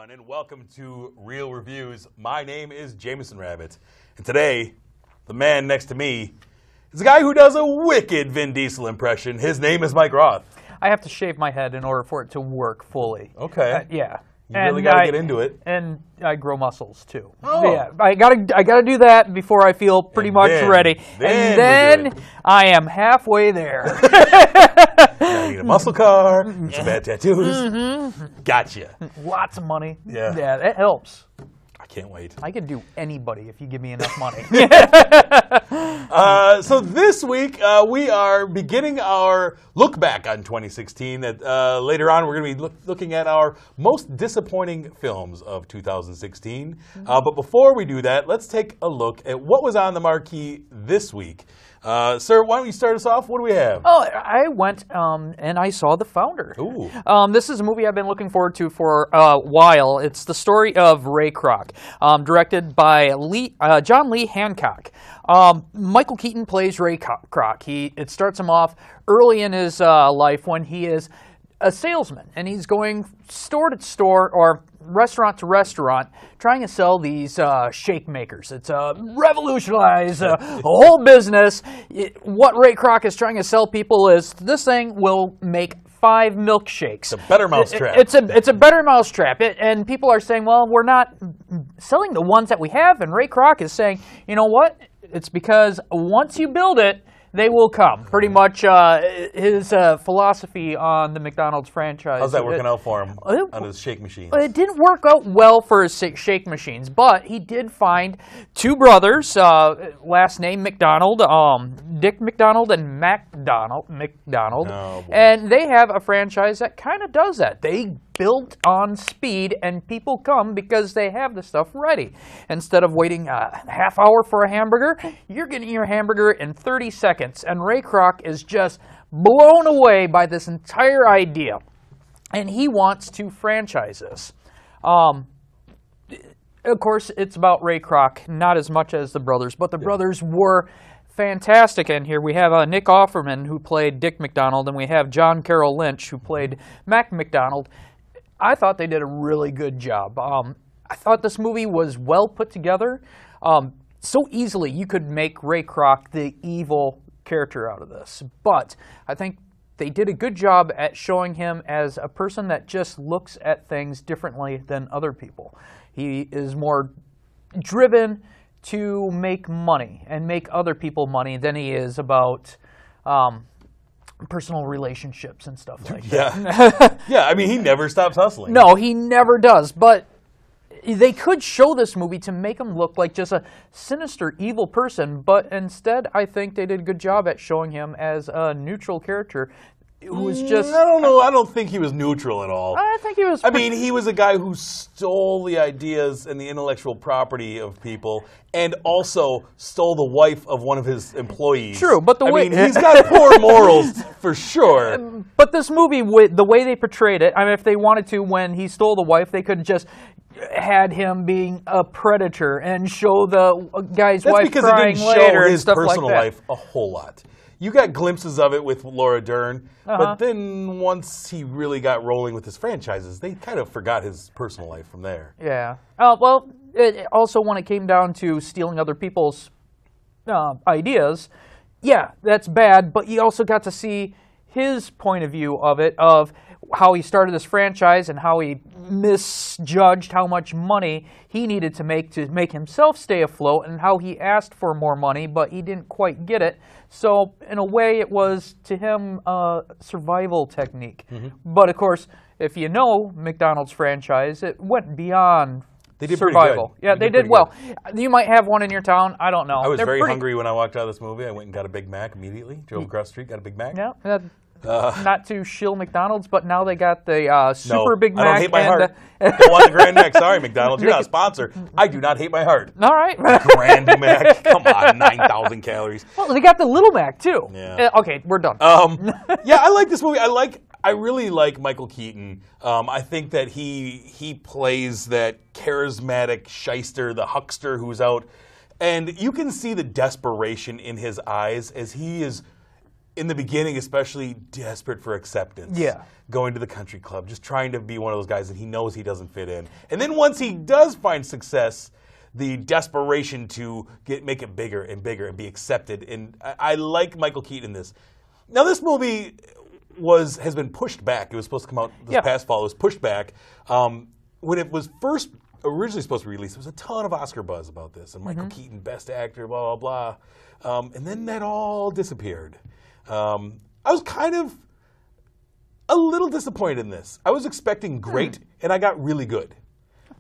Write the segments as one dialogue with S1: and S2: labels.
S1: everyone, and welcome to Real Reviews. My name is Jameson Rabbit, and today, the man next to me is a guy who does a wicked Vin Diesel impression. His name is Mike Roth.
S2: I have to shave my head in order for it to work fully.
S1: Okay.
S2: Yeah.
S1: You really got to get into it.
S2: And I grow muscles, too.
S1: Oh.
S2: Yeah, I gotta do that before I feel pretty much ready. And then I am halfway there.
S1: Now you need a muscle car, some bad tattoos. Gotcha.
S2: Lots of money.
S1: Yeah.
S2: Yeah, that helps.
S1: I can't wait.
S2: I could do anybody if you give me enough money.
S1: So this week, we are beginning our look back on 2016. Later on, we're going to be looking at our most disappointing films of 2016. But before we do that, let's take a look at what was on the marquee this week. Sir, why don't you start us off? What do we have?
S2: Oh, I went and I saw The Founder.
S1: Ooh.
S2: This is a movie I've been looking forward to for a while. It's the story of Ray Kroc, directed by John Lee Hancock. Michael Keaton plays Ray Kroc. It starts him off early in his life when he is a salesman, and he's going store to store or restaurant to restaurant trying to sell these shake makers. It's revolutionize a whole business. What Ray Kroc is trying to sell people is this thing will make 5 milkshakes.
S1: It's a better mousetrap.
S2: It's a better mousetrap. And people are saying, well, we're not selling the ones that we have. And Ray Kroc is saying, you know what? It's because once you build it, they will come. Pretty much his philosophy on the McDonald's franchise.
S1: How's that working out for him on his shake machines?
S2: It didn't work out well for his shake machines, but he did find 2 brothers, last name McDonald, Dick McDonald and Mac McDonald,
S1: Oh,
S2: and they have a franchise that kind of does that. They built on speed, and people come because they have the stuff ready. Instead of waiting a half hour for a hamburger, you're getting your hamburger in 30 seconds. And Ray Kroc is just blown away by this entire idea. And he wants to franchise this. Of course, it's about Ray Kroc, not as much as the brothers, but the brothers were fantastic. And here we have Nick Offerman, who played Dick McDonald, and we have John Carroll Lynch, who played Mac McDonald. I thought they did a really good job. I thought this movie was well put together. So easily you could make Ray Kroc the evil character out of this. But I think they did a good job at showing him as a person that just looks at things differently than other people. He is more driven to make money and make other people money than he is about personal relationships and stuff like that.
S1: Yeah, I mean, he never stops hustling.
S2: No, he never does. But they could show this movie to make him look like just a sinister, evil person. But instead, I think they did a good job at showing him as a neutral character who was just...
S1: I don't know. I don't think he was neutral at all.
S2: I think he was...
S1: I mean, he was a guy who stole the ideas and the intellectual property of people and also stole the wife of one of his employees.
S2: True, but the way...
S1: I mean, he's got poor morals for sure.
S2: But this movie, the way they portrayed it, I mean, if they wanted to, when he stole the wife, they could just had him being a predator and show the guy's wife crying later and stuff like that.
S1: That's because it didn't show his personal life a whole lot. You got glimpses of it with Laura Dern, but then once he really got rolling with his franchises, they kind of forgot his personal life from there.
S2: Yeah. Well, it also when it came down to stealing other people's ideas, yeah, that's bad, but you also got to see his point of view of it, of how he started this franchise and how he misjudged how much money he needed to make himself stay afloat, and how he asked for more money, but he didn't quite get it. So in a way, it was to him a survival technique. But of course, if you know McDonald's franchise, it went beyond survival. Yeah, they did well. You might have one in your town. I don't know.
S1: I was very hungry when I walked out of this movie. I went and got a Big Mac immediately. Drove across the street, got a Big Mac.
S2: Yeah. Not to shill McDonald's, but now they got the super Big Mac.
S1: I don't hate my heart. Don't want the Grand Mac. Sorry, McDonald's. You're not a sponsor. I do not hate my heart.
S2: All right.
S1: Grand Mac. Come on, 9,000 calories.
S2: Well, they got the Little Mac, too.
S1: Yeah.
S2: Okay, we're done.
S1: Yeah, I like this movie. I really like Michael Keaton. I think that he plays that charismatic shyster, the huckster who's out. And you can see the desperation in his eyes as he is in the beginning, especially desperate for acceptance.
S2: Yeah.
S1: Going to the country club, just trying to be one of those guys that he knows he doesn't fit in. And then once he does find success, the desperation to make it bigger and bigger and be accepted. And I like Michael Keaton in this. Now, this movie has been pushed back. It was supposed to come out this past fall. It was pushed back. When it was originally supposed to be released, there was a ton of Oscar buzz about this. And Michael Keaton, Best Actor, blah, blah, blah. And then that all disappeared. I was kind of a little disappointed in this. I was expecting great, and I got really good.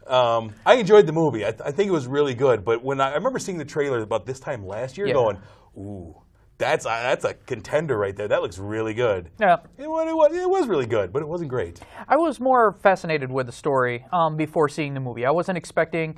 S1: I enjoyed the movie. I think it was really good. But when I remember seeing the trailer about this time last year, going, "Ooh, that's a contender right there. That looks really good."
S2: Yeah,
S1: it was really good, but it wasn't great.
S2: I was more fascinated with the story before seeing the movie. I wasn't expecting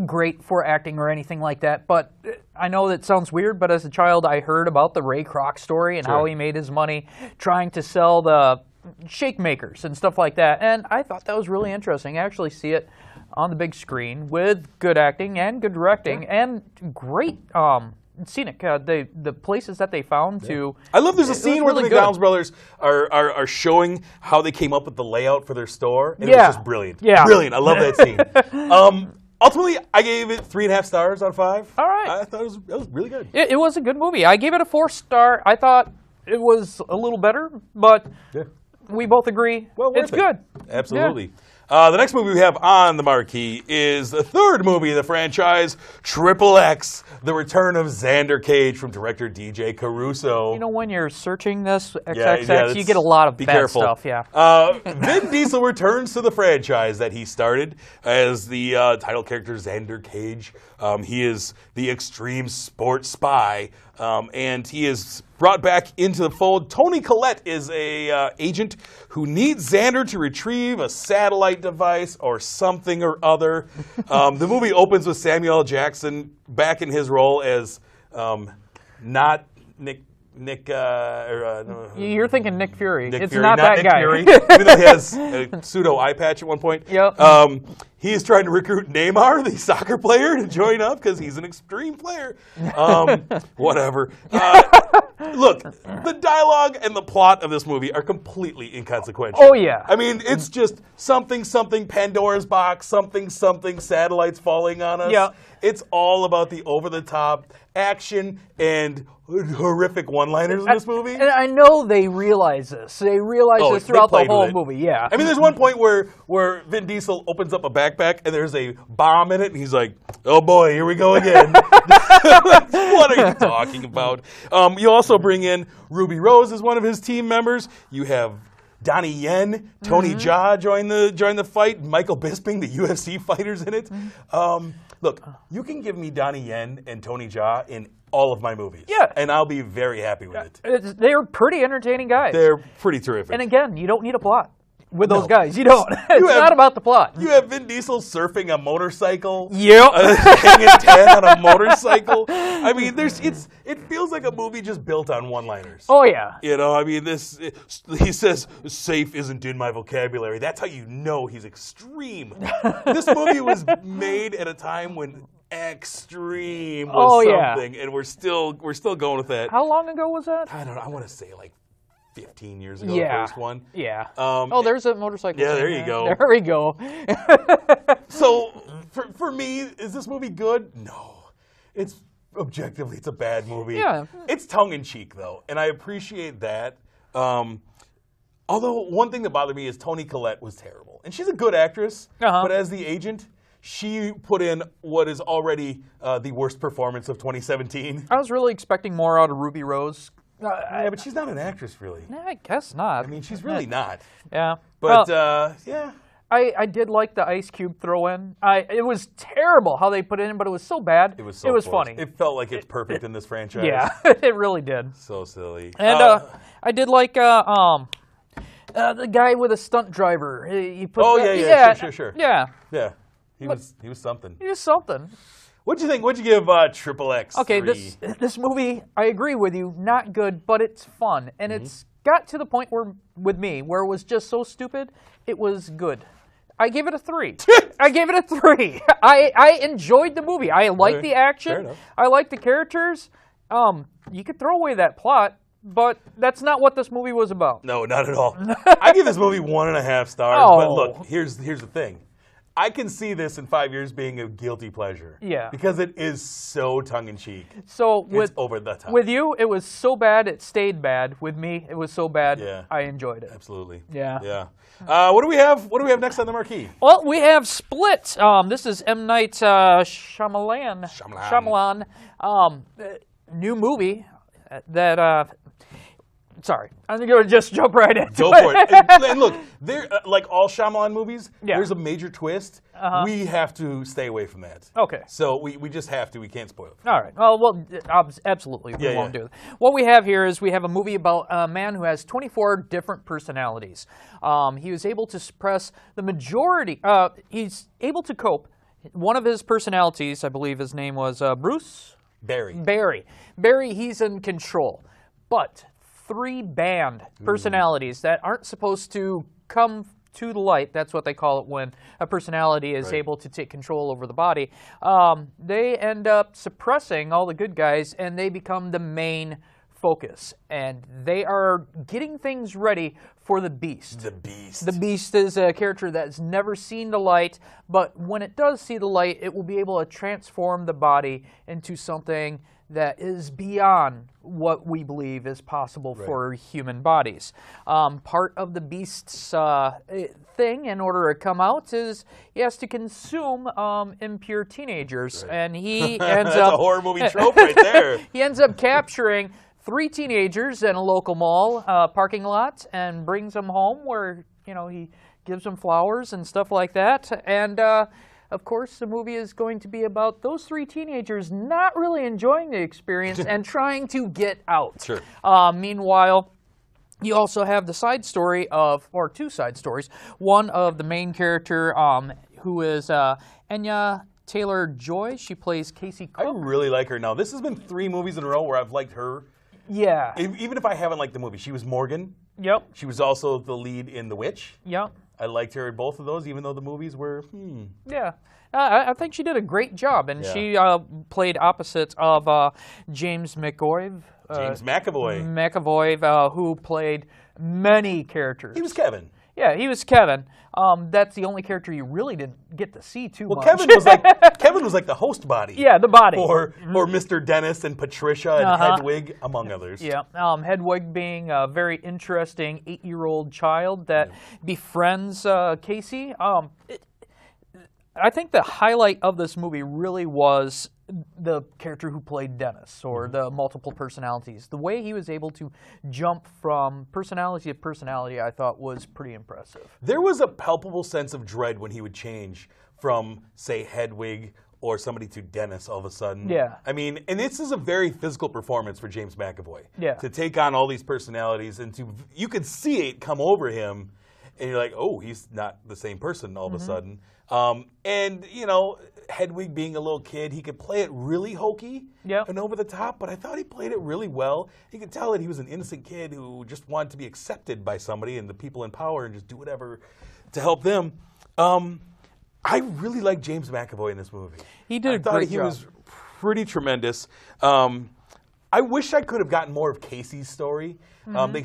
S2: great for acting or anything like that. But I know that sounds weird, but as a child, I heard about the Ray Kroc story and how he made his money trying to sell the shake makers and stuff like that, and I thought that was really interesting. I actually see it on the big screen with good acting and good directing and great scenic. The places that they found to.
S1: I love there's a scene where the McDonald's brothers are showing how they came up with the layout for their store, and it was just brilliant. Yeah, brilliant. I love that scene. Ultimately, I gave it 3.5 stars out of 5. All right, I thought it was really good.
S2: It was a good movie. I gave it a 4-star. I thought it was a little better, but. Yeah. We both agree it's good.
S1: Absolutely. Yeah. The next movie we have on the marquee is the third movie in the franchise, XXx, The Return of Xander Cage from director DJ Caruso.
S2: You know, when you're searching this, XXX, you get a lot of bad stuff. Yeah.
S1: Vin Diesel returns to the franchise that he started as the title character Xander Cage. He is the extreme sports spy, and he is brought back into the fold. Toni Collette is a agent who needs Xander to retrieve a satellite device or something or other. The movie opens with Samuel L. Jackson back in his role as not Nick.
S2: You're thinking Nick Fury.
S1: Nick
S2: it's
S1: Fury,
S2: not that
S1: Nick
S2: guy.
S1: Fury, even though he has a pseudo eye patch at one point.
S2: Yep.
S1: He is trying to recruit Neymar, the soccer player, to join up because he's an extreme player. Whatever. Look, the dialogue and the plot of this movie are completely inconsequential.
S2: Oh, yeah.
S1: I mean, it's just something, Pandora's box, something, satellites falling on us.
S2: Yeah.
S1: It's all about the over-the-top action and horrific one-liners in this movie.
S2: And I know they realize this. They realize this throughout the whole movie, yeah.
S1: I mean, there's one point where Vin Diesel opens up a backpack and there's a bomb in it, and he's like, "Oh boy, here we go again." What are you talking about? You also bring in Ruby Rose as one of his team members. You have Donnie Yen, Tony Jaa join the fight. Michael Bisping, the UFC fighters in it. Look, you can give me Donnie Yen and Tony Jaa in all of my movies.
S2: Yeah.
S1: And I'll be very happy with it.
S2: They're pretty entertaining guys.
S1: They're pretty terrific.
S2: And again, you don't need a plot with those guys. You don't. It's not about the plot.
S1: You have Vin Diesel surfing a motorcycle.
S2: Yep.
S1: Hanging 10 on a motorcycle. I mean, it feels like a movie just built on one-liners.
S2: Oh, yeah.
S1: You know, I mean, he says, "Safe isn't in my vocabulary." That's how you know he's extreme. This movie was made at a time when extreme was something, and we're still going with that.
S2: How long ago was that?
S1: I don't know. I want to say like 15 years ago, the first one.
S2: Yeah. There's a motorcycle.
S1: Yeah, there you go.
S2: There we go.
S1: So, for me, is this movie good? No. It's objectively, it's a bad movie.
S2: Yeah.
S1: It's tongue-in-cheek, though, and I appreciate that. Although, one thing that bothered me is Toni Collette was terrible. And she's a good actress, but as the agent, she put in what is already the worst performance of 2017.
S2: I was really expecting more out of Ruby Rose.
S1: Yeah, but she's not an actress, really.
S2: Nah, I guess not.
S1: I mean, she's really not.
S2: Yeah.
S1: But, yeah.
S2: I did like the Ice Cube throw-in. It was terrible how they put it in, but it was so bad. It was funny.
S1: It felt like it's perfect in this franchise.
S2: Yeah, it really did.
S1: So silly.
S2: And I did like the guy with a stunt driver.
S1: Sure.
S2: Yeah.
S1: Yeah. He was something.
S2: He was something.
S1: What'd you think? What'd you give XXX?
S2: Okay, this movie, I agree with you, not good, but it's fun. And it's got to the point where it was just so stupid, it was good. I gave it a 3. I gave it a 3. I enjoyed the movie. I liked the action. I liked the characters. You could throw away that plot, but that's not what this movie was about.
S1: No, not at all. I give this movie 1.5 stars, but look, here's the thing. I can see this in 5 years being a guilty pleasure.
S2: Yeah.
S1: Because it is so tongue-in-cheek.
S2: So
S1: it's over the top.
S2: With you, it was so bad, it stayed bad. With me, it was so bad, I enjoyed it.
S1: Absolutely.
S2: Yeah.
S1: Yeah. What do we have? What do we have next on the marquee?
S2: Well, we have Split. This is M. Night Shyamalan. New movie that... Sorry, I'm going to just jump right into it.
S1: Go for it. And look, like all Shyamalan movies, there's a major twist. We have to stay away from that.
S2: Okay.
S1: So we just have to. We can't spoil it.
S2: All right. Well, absolutely, we won't do that. What we have here is we have a movie about a man who has 24 different personalities. He was able to suppress the majority. He's able to cope. One of his personalities, I believe his name was Bruce?
S1: Barry,
S2: he's in control. But 3 banned personalities that aren't supposed to come to the light. That's what they call it when a personality is able to take control over the body. They end up suppressing all the good guys, and they become the main focus. And they are getting things ready for the Beast.
S1: The Beast.
S2: The Beast is a character that's never seen the light, but when it does see the light, it will be able to transform the body into something that is beyond what we believe is possible for human bodies. Part of the Beast's thing, in order to come out, is he has to consume impure teenagers, and he ends
S1: That's a horror movie trope right there.
S2: He ends up capturing 3 teenagers in a local mall parking lot and brings them home, where he gives them flowers and stuff like that, and. Of course, the movie is going to be about those 3 teenagers not really enjoying the experience and trying to get out.
S1: Sure.
S2: Meanwhile, you also have the side story or 2 side stories. One of the main character, who is Anya Taylor-Joy. She plays Casey Cook.
S1: I really like her now. This has been 3 movies in a row where I've liked her.
S2: Yeah.
S1: Even if I haven't liked the movie. She was Morgan.
S2: Yep.
S1: She was also the lead in The Witch.
S2: Yep.
S1: I liked her in both of those, even though the movies were,
S2: Yeah. I think she did a great job, and she played opposite of James McAvoy.
S1: James McAvoy.
S2: Who played many characters.
S1: He was Kevin.
S2: Yeah, he was Kevin. That's the only character you really didn't get to see too much.
S1: Kevin was like the host body.
S2: Yeah, the body.
S1: For Mr. Dennis and Patricia and Hedwig, among others.
S2: Yeah, Hedwig being a very interesting 8-year-old child that befriends Casey. I think the highlight of this movie really was the character who played Dennis, or the multiple personalities. The way he was able to jump from personality to personality, I thought was pretty impressive.
S1: There was a palpable sense of dread when he would change from, say, Hedwig or somebody to Dennis all of a sudden.
S2: Yeah.
S1: I mean, and this is a very physical performance for James McAvoy.
S2: Yeah.
S1: To take on all these personalities, and you could see it come over him, and you're like, oh, he's not the same person all of a sudden. And, Hedwig being a little kid, he could play it really hokey and over the top, but I thought he played it really well. You could tell that he was an innocent kid who just wanted to be accepted by somebody and the people in power and just do whatever to help them. I really like James McAvoy in this movie.
S2: He did a great job.
S1: I thought he was pretty tremendous. I wish I could have gotten more of Casey's story. They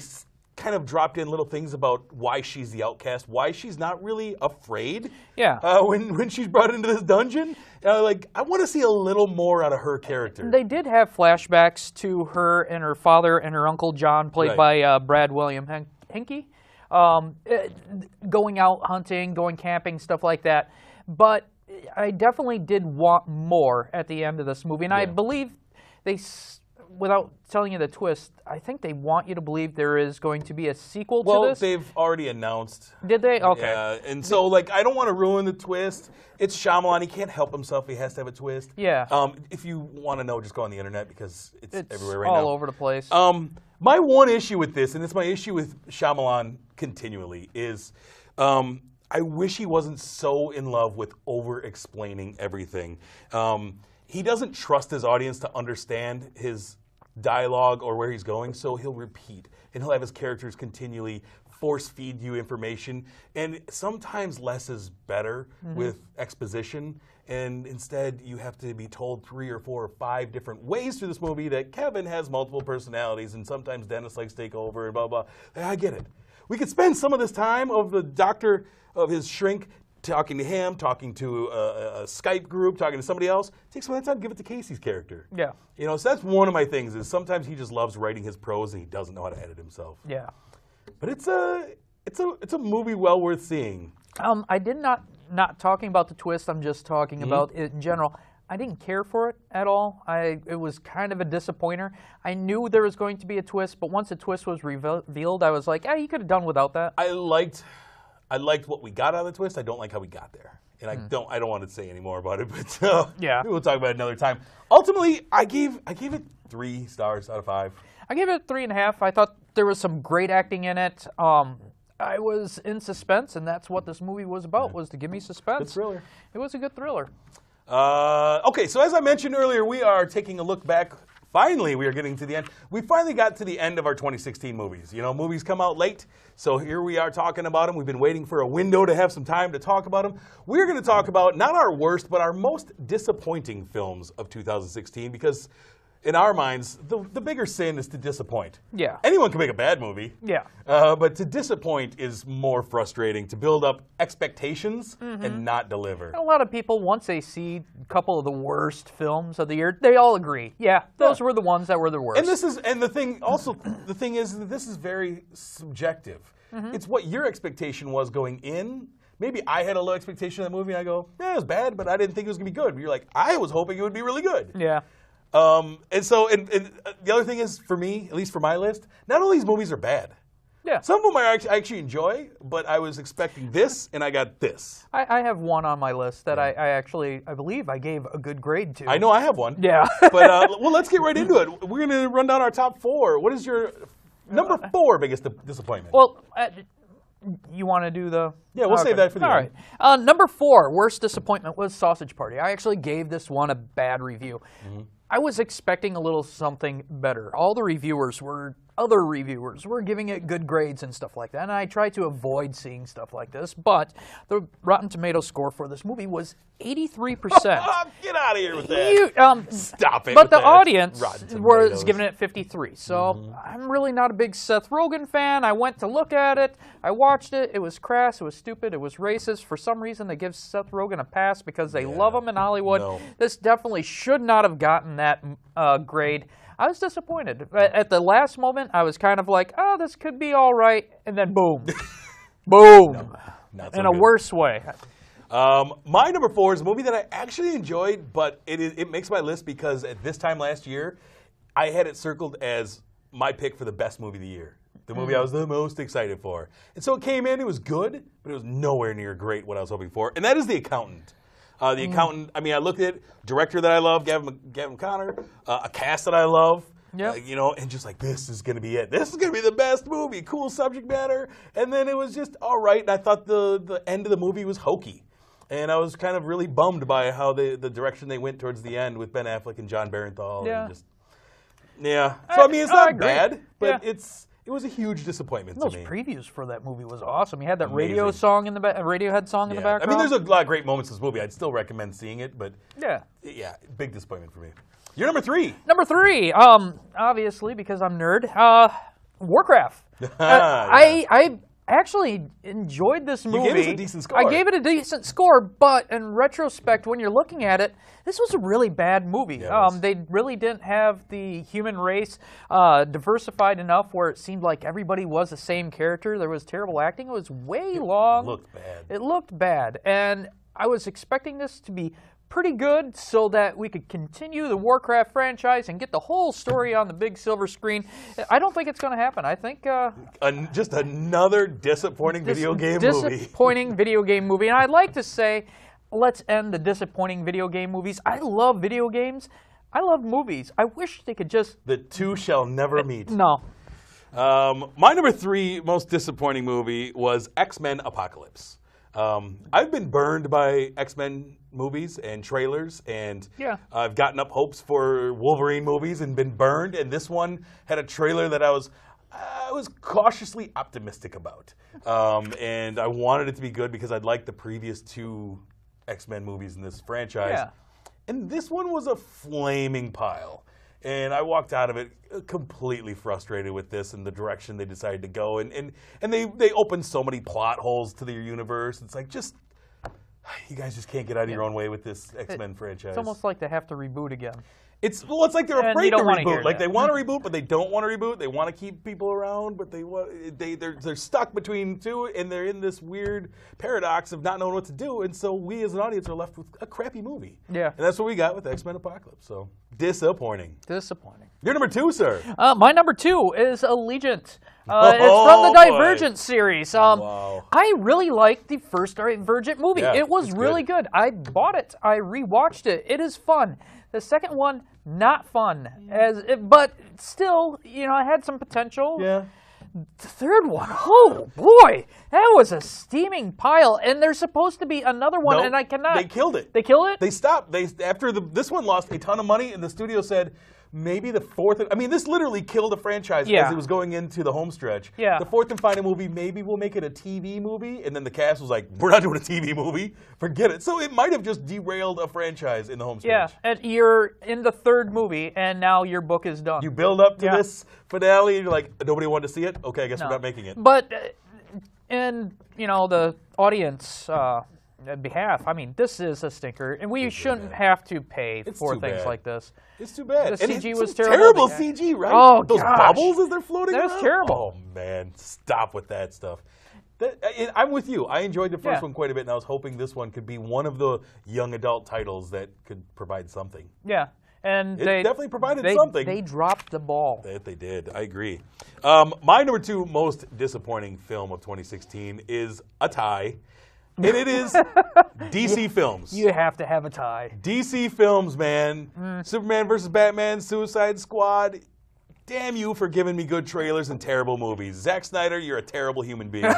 S1: kind of dropped in little things about why she's the outcast, why she's not really afraid when she's brought into this dungeon. I want to see a little more out of her character.
S2: They did have flashbacks to her and her father and her Uncle John, played by Brad William Henke, going out hunting, going camping, stuff like that. But I definitely did want more at the end of this movie, and I believe without telling you the twist, I think they want you to believe there is going to be a sequel to this.
S1: Well, they've already announced.
S2: Did they? Okay.
S1: Yeah, and so, I don't want to ruin the twist. It's Shyamalan. He can't help himself. He has to have a twist.
S2: Yeah.
S1: If you want to know, just go on the internet because it's everywhere right
S2: all
S1: now.
S2: over the place.
S1: My one issue with this, and it's my issue with Shyamalan continually, is I wish he wasn't so in love with over-explaining everything. He doesn't trust his audience to understand his dialogue or where he's going, so he'll repeat. And he'll have his characters continually force feed you information. And sometimes less is better with exposition. And instead, you have to be told 3 or 4 or 5 different ways through this movie that Kevin has multiple personalities, and sometimes Dennis likes to take over, and blah, blah. I get it. We could spend some of this time of the doctor, of his shrink, talking to him, talking to a Skype group, talking to somebody else. Take some of that time, give it to Casey's character.
S2: Yeah.
S1: You know, so that's one of my things, is sometimes he just loves writing his prose and he doesn't know how to edit himself.
S2: Yeah.
S1: But it's a movie well worth seeing.
S2: I did not talking about the twist. I'm just talking about it in general. I didn't care for it at all. It was kind of a disappointer. I knew there was going to be a twist, but once the twist was revealed, I was like, you could have done without that.
S1: I liked what we got out of the twist. I don't like how we got there. And I don't want to say any more about it, but
S2: yeah.
S1: We'll talk about it another time. Ultimately, I gave it 3 stars out of 5.
S2: I gave it 3.5. I thought there was some great acting in it. I was in suspense, and that's what this movie was about, was to give me suspense.
S1: Good thriller.
S2: It was a good thriller.
S1: Okay, so as I mentioned earlier, we are taking a look back. Finally, we are getting to the end. We finally got to the end of our 2016 movies. You know, movies come out late, so here we are talking about them. We've been waiting for a window to have some time to talk about them. We're going to talk about not our worst, but our most disappointing films of 2016, because in our minds, the bigger sin is to disappoint.
S2: Yeah.
S1: Anyone can make a bad movie.
S2: Yeah.
S1: But to disappoint is more frustrating, to build up expectations and not deliver.
S2: A lot of people, once they see a couple of the worst films of the year, they all agree. Yeah, those were the ones that were the worst.
S1: And the thing is that this is very subjective. It's what your expectation was going in. Maybe I had a low expectation of the movie, and I go, it was bad, but I didn't think it was going to be good. But you're like, I was hoping it would be really good.
S2: Yeah.
S1: And the other thing is, for me, at least for my list, not all these movies are bad.
S2: Yeah.
S1: Some of them I actually enjoy, but I was expecting this, and I got this.
S2: I have one on my list that I believe I gave a good grade to.
S1: I know I have one.
S2: Yeah.
S1: But, well, let's get right into it. We're going to run down our top 4. What is your number 4 biggest disappointment?
S2: Well, you want to do the...
S1: Yeah, we'll save that for the end.
S2: All right. Number 4, worst disappointment, was Sausage Party. I actually gave this one a bad review. I was expecting a little something better. All the other reviewers were giving it good grades and stuff like that, and I tried to avoid seeing stuff like this, but the Rotten Tomatoes score for this movie was 83%.
S1: Get out of here with that. Stop it.
S2: But the audience was giving it 53, so I'm really not a big Seth Rogen fan. I went to look at it. I watched it. It was crass. It was stupid. It was racist. For some reason, they give Seth Rogen a pass because they love him in Hollywood.
S1: No.
S2: This definitely should not have gotten that grade. I was disappointed. At the last moment, I was kind of like, this could be all right, and then boom. Boom.
S1: Not so
S2: in a
S1: good.
S2: worse way.
S1: My number 4 is a movie that I actually enjoyed, but it makes my list because at this time last year, I had it circled as my pick for the best movie of the year. The movie I was the most excited for. And so it came in, it was good, but it was nowhere near great what I was hoping for. And that is The Accountant. The Accountant, I looked at it, director that I love, Gavin Connor, a cast that I love.
S2: Yeah.
S1: And just like, this is going to be it. This is going to be the best movie. Cool subject matter. And then it was just all right. And I thought the end of the movie was hokey. And I was kind of really bummed by how the direction they went towards the end with Ben Affleck and John Barenthal.
S2: Yeah.
S1: And so, it's not
S2: agree.
S1: bad, but
S2: Yeah.
S1: it was a huge disappointment
S2: Those
S1: to me.
S2: previews for that movie was awesome. You had that
S1: Amazing.
S2: radio song in the Radiohead song in the background.
S1: there's a lot of great moments in this movie. I'd still recommend seeing it, but
S2: yeah.
S1: Big disappointment for me. You're number 3.
S2: Number 3, obviously because I'm nerd, Warcraft. I actually enjoyed this movie.
S1: You gave it a decent score.
S2: I gave it a decent score, but in retrospect, when you're looking at it, this was a really bad movie.
S1: Yeah,
S2: they really didn't have the human race diversified enough where it seemed like everybody was the same character. There was terrible acting. It was way long. It looked bad. And I was expecting this to be pretty good so that we could continue the Warcraft franchise and get the whole story on the big silver screen. I don't think it's going to happen. I think...
S1: just another disappointing video game movie.
S2: Disappointing video game movie. And I'd like to say, let's end the disappointing video game movies. I love video games. I love movies. I wish they could just...
S1: The two shall never meet.
S2: No.
S1: My number 3 most disappointing movie was X-Men Apocalypse. I've been burned by X-Men movies and trailers, and I've gotten up hopes for Wolverine movies and been burned. And this one had a trailer that I was cautiously optimistic about, and I wanted it to be good because I'd liked the previous 2 X-Men movies in this franchise.
S2: Yeah.
S1: And this one was a flaming pile. And I walked out of it completely frustrated with this and the direction they decided to go. And they opened so many plot holes to their universe. It's like, you guys just can't get out of your own way with this X-Men franchise.
S2: It's almost like they have to reboot again.
S1: It's like they're afraid to reboot. Like
S2: that.
S1: they want to reboot, but they don't want to reboot. They want to keep people around, but they're stuck between 2, and they're in this weird paradox of not knowing what to do. And so we as an audience are left with a crappy movie.
S2: Yeah,
S1: and that's what we got with X-Men Apocalypse. So disappointing.
S2: Disappointing.
S1: You're number 2, sir.
S2: My number 2 is Allegiant. It's from the Divergent series.
S1: Wow.
S2: I really liked the first Divergent movie.
S1: Yeah,
S2: it was really good. I bought it. I rewatched it. It is fun. The second one, not fun, but still, it had some potential.
S1: Yeah.
S2: The third one, oh boy, that was a steaming pile, and there's supposed to be another one,
S1: Nope,
S2: and I cannot.
S1: They killed it.
S2: They killed it?
S1: They stopped. After this one lost a ton of money, and the studio said, maybe the 4th. I mean, this literally killed a franchise as it was going into the home stretch.
S2: Yeah.
S1: The 4th and final movie, maybe we'll make it a TV movie, and then the cast was like, we're not doing a TV movie. Forget it. So it might have just derailed a franchise in the home stretch.
S2: Yeah, and you're in the 3rd movie, and now your book is done.
S1: You build up to this finale, and you're like, nobody wanted to see it? Okay, I guess we're not making it.
S2: But in the audience behalf, I mean, this is a stinker, and we shouldn't have to pay for things like this.
S1: It's too bad.
S2: The CG was
S1: terrible CG, right?
S2: Oh,
S1: those bubbles as they're floating around?
S2: That was terrible.
S1: Oh, man. Stop with that stuff. I'm with you. I enjoyed the first one quite a bit, and I was hoping this one could be one of the young adult titles that could provide something.
S2: Yeah. And
S1: they definitely provided something.
S2: They dropped the ball.
S1: They did. I agree. My number 2 most disappointing film of 2016 is a tie, and it is DC Films.
S2: You have to have a tie.
S1: DC Films, man. Superman versus Batman, Suicide Squad. Damn you for giving me good trailers and terrible movies. Zack Snyder, you're a terrible human being.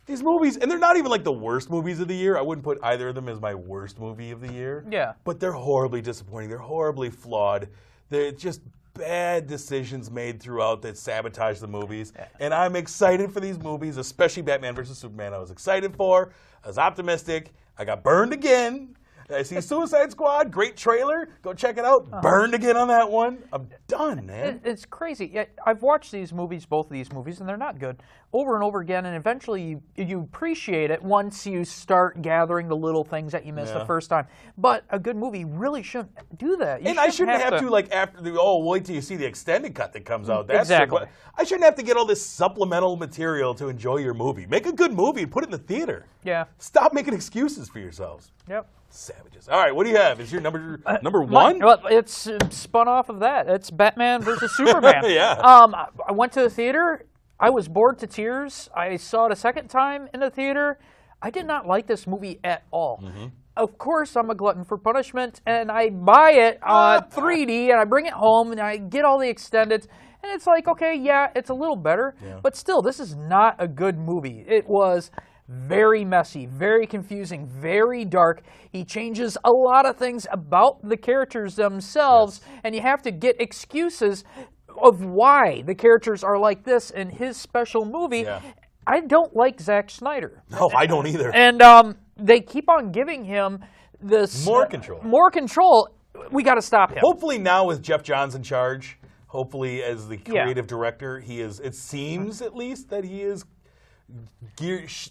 S1: These movies, and they're not even like the worst movies of the year. I wouldn't put either of them as my worst movie of the year.
S2: Yeah.
S1: But they're horribly disappointing. They're horribly flawed. They're just bad decisions made throughout that sabotage the movies. Yeah. And I'm excited for these movies, especially Batman vs. Superman. I was excited for. I was optimistic. I got burned again. I see Suicide Squad, great trailer. Go check it out. Burned again on that one. I'm done, man.
S2: It's crazy. I've watched these movies, both of these movies, and they're not good, over and over again. And eventually, you appreciate it once you start gathering the little things that you missed the first time. But a good movie really shouldn't do that.
S1: I shouldn't have to like after the wait till you see the extended cut that comes out. That's
S2: exactly.
S1: I shouldn't have to get all this supplemental material to enjoy your movie. Make a good movie and put it in the theater.
S2: Yeah.
S1: Stop making excuses for yourselves.
S2: Yep.
S1: Savages. All right, what do you have? Is your number one?
S2: Well, it's spun off of that. It's Batman versus Superman.
S1: Yeah.
S2: I went to the theater. I was bored to tears. I saw it a second time in the theater. I did not like this movie at all. Mm-hmm. Of course, I'm a glutton for punishment, and I buy it on 3D, and I bring it home, and I get all the extended. And it's like, okay, yeah, it's a little better, but still, this is not a good movie. It was very messy, very confusing, very dark. He changes a lot of things about the characters themselves, and you have to get excuses of why the characters are like this in his special movie. Yeah. I don't like Zack Snyder.
S1: No, I don't either.
S2: And they keep on giving him this
S1: more control.
S2: More control. We got to stop him.
S1: Hopefully now with Jeff Johns in charge, hopefully as the creative director, he is. It seems at least that he is.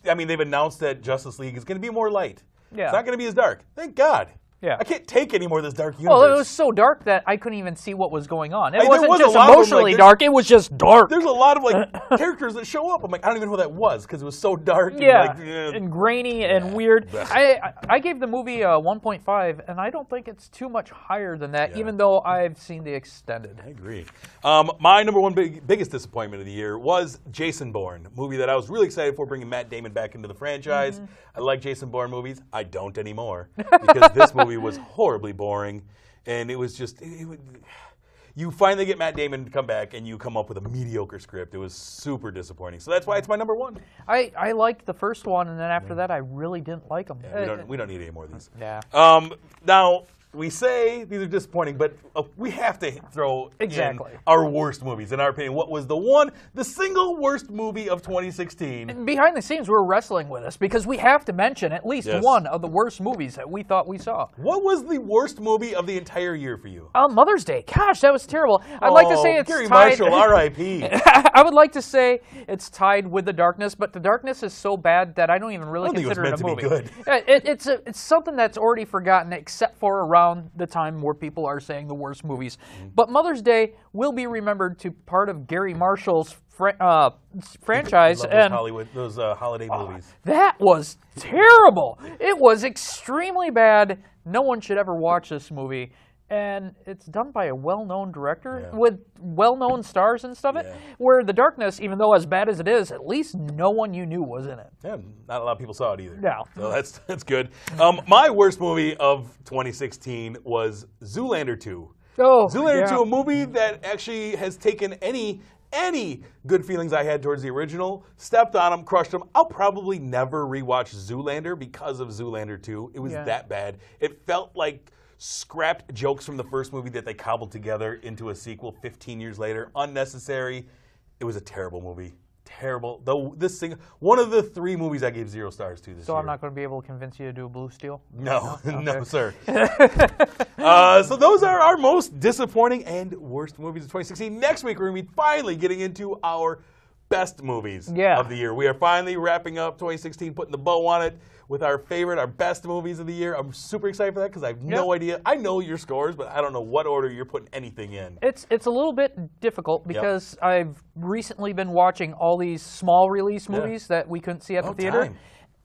S1: I mean, they've announced that Justice League is going to be more light. Yeah. It's not going to be as dark. Thank God.
S2: Yeah.
S1: I can't take any more of this dark universe.
S2: Well, it was so dark that I couldn't even see what was going on. It wasn't just emotionally dark. It was just dark.
S1: There's a lot of characters that show up. I'm like, I don't even know who that was because it was so dark.
S2: Yeah, and grainy and weird. I gave the movie a 1.5, and I don't think it's too much higher than that, even though I've seen the extended.
S1: I agree. My number one biggest disappointment of the year was Jason Bourne, a movie that I was really excited for, bringing Matt Damon back into the franchise. Mm-hmm. I like Jason Bourne movies. I don't anymore because this movie was horribly boring, and it was just you you finally get Matt Damon to come back, and you come up with a mediocre script. It was super disappointing. So that's why it's my number one.
S2: I liked the first one, and then after that, I really didn't like them.
S1: Yeah, we don't need any more of these.
S2: Yeah.
S1: Now, we say these are disappointing, but we have to throw in our worst movies. In our opinion, what was the single worst movie of 2016?
S2: And behind the scenes, we're wrestling with us because we have to mention at least one of the worst movies that we thought we saw.
S1: What was the worst movie of the entire year for you?
S2: Mother's Day. Gosh, that was terrible. I'd like to say it's
S1: Gary
S2: tied.
S1: Marshall, R.I.P.
S2: I would like to say it's tied with The Darkness, but The Darkness is so bad that I don't even really consider it a movie. It's something that's already forgotten, except for around the time where people are saying the worst movies. But Mother's Day will be remembered to part of Gary Marshall's franchise.
S1: I love those holiday movies.
S2: That was terrible. It was extremely bad. No one should ever watch this movie. And it's done by a well-known director with well-known stars and stuff. Yeah. Where The Darkness, even though as bad as it is, at least no one you knew was in it.
S1: Yeah, not a lot of people saw it either.
S2: No.
S1: So that's good. My worst movie of 2016 was Zoolander 2.
S2: Oh,
S1: Zoolander 2, a movie that actually has taken any good feelings I had towards the original, stepped on them, crushed them. I'll probably never rewatch Zoolander because of Zoolander 2. It was that bad. It felt like scrapped jokes from the first movie that they cobbled together into a sequel 15 years later. Unnecessary. It was a terrible movie. Terrible. Though one of the 3 movies I gave 0 stars to this year.
S2: So I'm not going to be able to convince you to do a Blue Steel?
S1: No, no, sir. So those are our most disappointing and worst movies of 2016. Next week, we're going to be finally getting into our best movies of the year. We are finally wrapping up 2016, putting the bow on it with our best movies of the year. I'm super excited for that because I have no idea. I know your scores, but I don't know what order you're putting anything in.
S2: It's a little bit difficult because I've recently been watching all these small release movies that we couldn't see at the theater.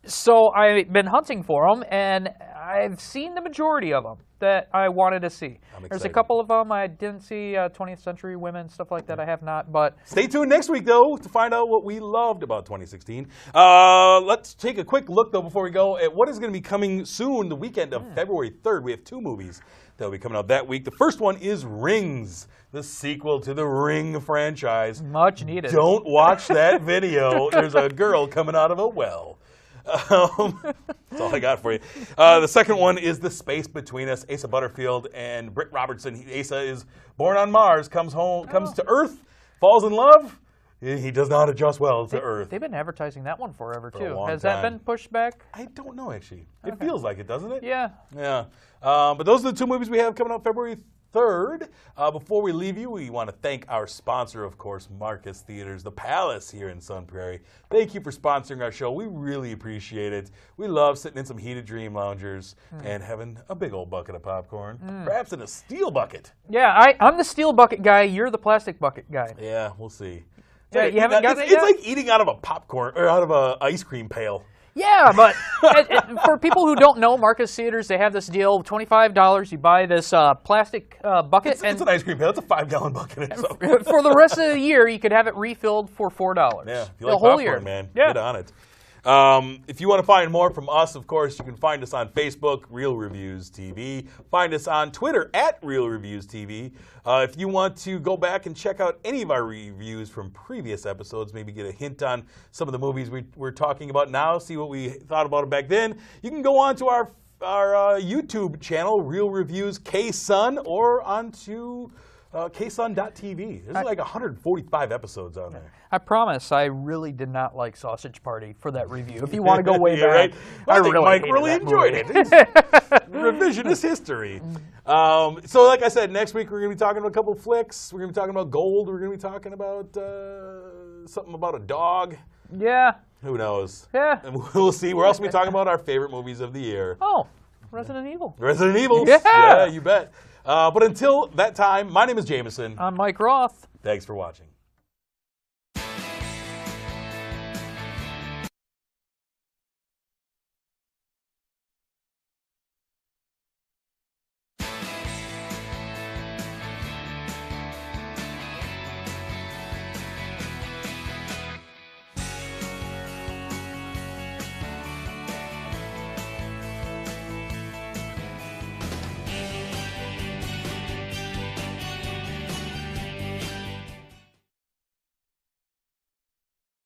S2: So I've been hunting for them, and I've seen the majority of them that I wanted to see. There's a couple of them I didn't see, 20th Century Women, stuff like that I have not. But
S1: stay tuned next week, though, to find out what we loved about 2016. Let's take a quick look, though, before we go at what is going to be coming soon, the weekend of February 3rd. We have 2 movies that will be coming out that week. The first one is Rings, the sequel to the Ring franchise.
S2: Much needed.
S1: Don't watch that video. There's a girl coming out of a well. That's all I got for you. The second one is The Space Between Us. Asa Butterfield and Britt Robertson. Asa is born on Mars, comes to Earth, falls in love. He does not adjust well to Earth.
S2: They've been advertising that one forever, too.
S1: Has
S2: that been pushed back?
S1: I don't know, actually. It feels like it, doesn't it?
S2: Yeah.
S1: Yeah. But those are the 2 movies we have coming out February 3rd. Before we leave you, we want to thank our sponsor, of course, Marcus Theaters, the Palace here in Sun Prairie. Thank you for sponsoring our show. We really appreciate it. We love sitting in some heated dream loungers and having a big old bucket of popcorn, perhaps in a steel bucket.
S2: Yeah, I'm the steel bucket guy. You're the plastic bucket guy.
S1: Yeah, we'll see.
S2: Yeah, you haven't got that
S1: It's
S2: yet?
S1: like eating out of a popcorn or out of an ice cream pail.
S2: Yeah, but for people who don't know, Marcus Theaters, they have this deal, $25, you buy this plastic bucket.
S1: It's an ice cream pail. It's a 5-gallon bucket.
S2: For the rest of the year, you could have it refilled for $4.
S1: Yeah, if you
S2: the
S1: like
S2: whole
S1: popcorn,
S2: year.
S1: man,
S2: Yeah.
S1: get on it. If you want to find more from us, of course, you can find us on Facebook, Real Reviews TV. Find us on Twitter at Real Reviews TV. If you want to go back and check out any of our reviews from previous episodes, maybe get a hint on some of the movies we're talking about now, see what we thought about it back then, you can go on to our YouTube channel, Real Reviews K-Sun, or onto ksun.tv. There's like 145 episodes on there.
S2: I promise, I really did not like Sausage Party for that review. If you want to go way back,
S1: right? I think
S2: really
S1: Mike really enjoyed it. Revisionist history. So like I said, next week we're going to be talking about a couple of flicks. We're going to be talking about gold. We're going to be talking about something about a dog.
S2: Yeah.
S1: Who knows?
S2: Yeah.
S1: And we'll see. We're also going to be talking about our favorite movies of the year.
S2: Oh, Resident Evil.
S1: Resident Evil.
S2: Yeah,
S1: you bet. But until that time, my name is Jameson.
S2: I'm Mike Roth.
S1: Thanks for watching.